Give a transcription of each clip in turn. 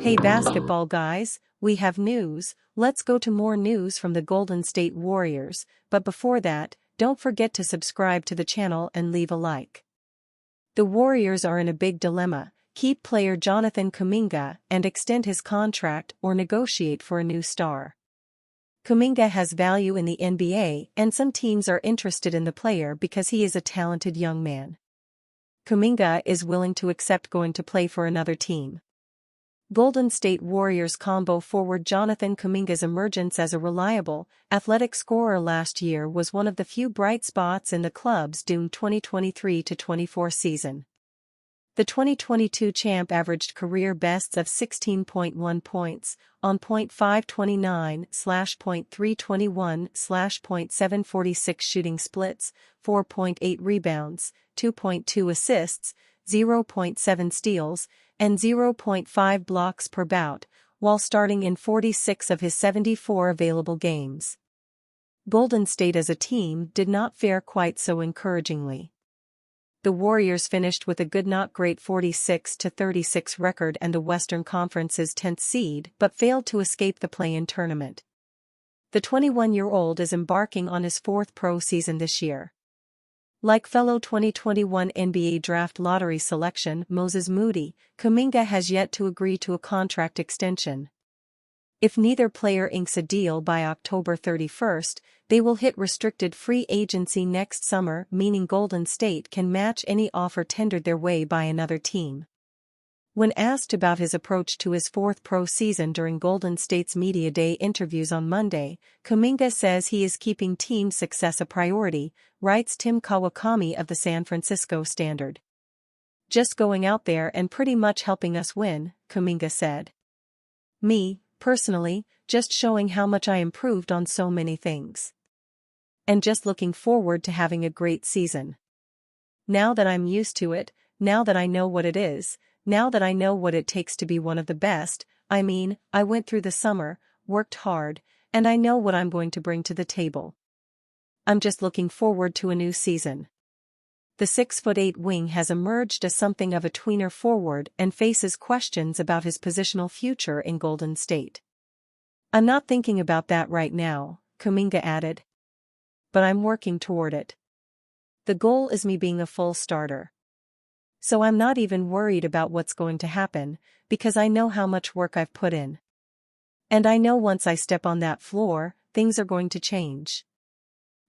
Hey basketball guys, we have news. Let's go to more news from the Golden State Warriors, but before that, don't forget to subscribe to the channel and leave a like. The Warriors are in a big dilemma: keep player Jonathan Kuminga and extend his contract or negotiate for a new star. Kuminga has value in the NBA and some teams are interested in the player because he is a talented young man. Kuminga is willing to accept going to play for another team. Golden State Warriors combo forward Jonathan Kuminga's emergence as a reliable, athletic scorer last year was one of the few bright spots in the club's doomed 2023-24 season. The 2022 champ averaged career bests of 16.1 points, on .529/.321/.746 shooting splits, 4.8 rebounds, 2.2 assists, 0.7 steals, and 0.5 blocks per bout, while starting in 46 of his 74 available games. Golden State as a team did not fare quite so encouragingly. The Warriors finished with a good not great 46-36 record and the Western Conference's 10th seed but failed to escape the play-in tournament. The 21-year-old is embarking on his fourth pro season this year. Like fellow 2021 NBA draft lottery selection Moses Moody, Kuminga has yet to agree to a contract extension. If neither player inks a deal by October 31st, they will hit restricted free agency next summer, meaning Golden State can match any offer tendered their way by another team. When asked about his approach to his fourth pro season during Golden State's Media Day interviews on Monday, Kuminga says he is keeping team success a priority, writes Tim Kawakami of the San Francisco Standard. "Just going out there and pretty much helping us win," Kuminga said. "Me, personally, just showing how much I improved on so many things. And just looking forward to having a great season. Now that I'm used to it, now that I know what it is, now that I know what it takes to be one of the best, I mean, I went through the summer, worked hard, and I know what I'm going to bring to the table. I'm just looking forward to a new season." The 6'8" wing has emerged as something of a tweener forward and faces questions about his positional future in Golden State. "I'm not thinking about that right now," Kuminga added. "But I'm working toward it. The goal is me being a full starter. So I'm not even worried about what's going to happen, because I know how much work I've put in. And I know once I step on that floor, things are going to change."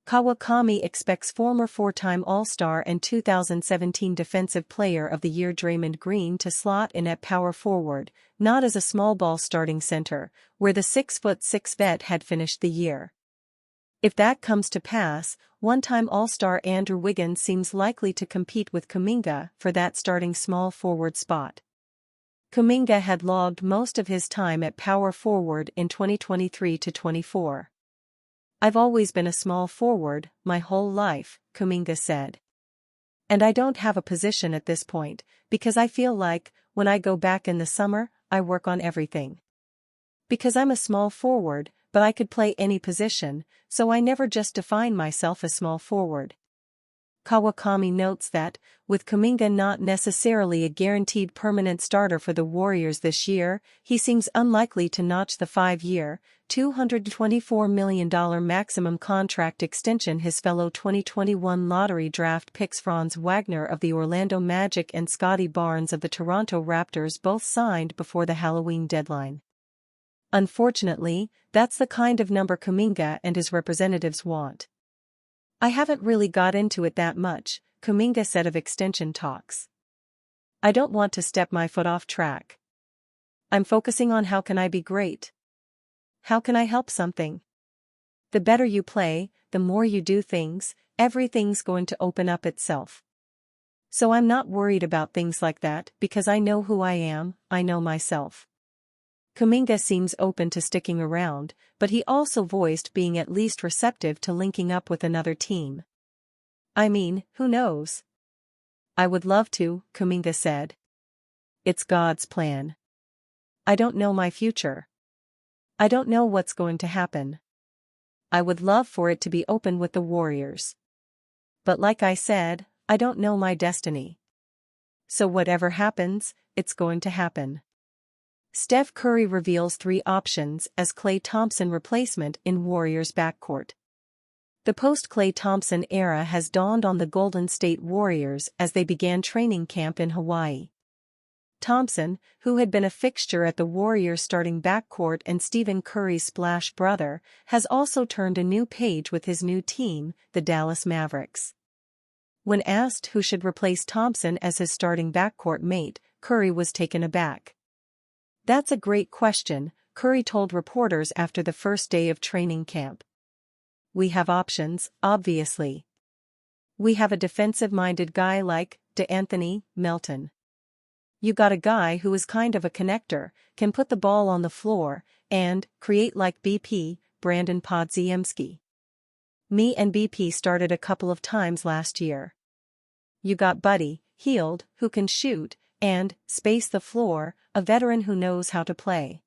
Kawakami expects former four-time All-Star and 2017 Defensive Player of the Year Draymond Green to slot in at power forward, not as a small ball starting center, where the 6'6" vet had finished the year. If that comes to pass, one-time All-Star Andrew Wiggins seems likely to compete with Kuminga for that starting small forward spot. Kuminga had logged most of his time at power forward in 2023-24. "I've always been a small forward, my whole life," Kuminga said. "And I don't have a position at this point, because I feel like, when I go back in the summer, I work on everything. Because I'm a small forward, but I could play any position, so I never just define myself as small forward." Kawakami notes that, with Kuminga not necessarily a guaranteed permanent starter for the Warriors this year, he seems unlikely to notch the 5-year, $224 million maximum contract extension his fellow 2021 lottery draft picks Franz Wagner of the Orlando Magic and Scotty Barnes of the Toronto Raptors both signed before the Halloween deadline. Unfortunately, that's the kind of number Kuminga and his representatives want. "I haven't really got into it that much," Kuminga said of extension talks. "I don't want to step my foot off track. I'm focusing on how can I be great? How can I help something? The better you play, the more you do things, everything's going to open up itself. So I'm not worried about things like that because I know who I am, I know myself." Kuminga seems open to sticking around, but he also voiced being at least receptive to linking up with another team. "I mean, who knows? I would love to," Kuminga said. "It's God's plan. I don't know my future. I don't know what's going to happen. I would love for it to be open with the Warriors. But like I said, I don't know my destiny. So whatever happens, it's going to happen. Steph Curry reveals 3 options as Klay Thompson replacement in Warriors backcourt. The post-Klay Thompson era has dawned on the Golden State Warriors as they began training camp in Hawaii. Thompson, who had been a fixture at the Warriors starting backcourt and Stephen Curry's splash brother, has also turned a new page with his new team, the Dallas Mavericks. When asked who should replace Thompson as his starting backcourt mate, Curry was taken aback. "That's a great question," Curry told reporters after the first day of training camp. "We have options, obviously. We have a defensive-minded guy like DeAnthony Melton. You got a guy who is kind of a connector, can put the ball on the floor, and create like BP, Brandon Podziemski. Me and BP started a couple of times last year. You got Buddy Hield, who can shoot, and space the floor, a veteran who knows how to play.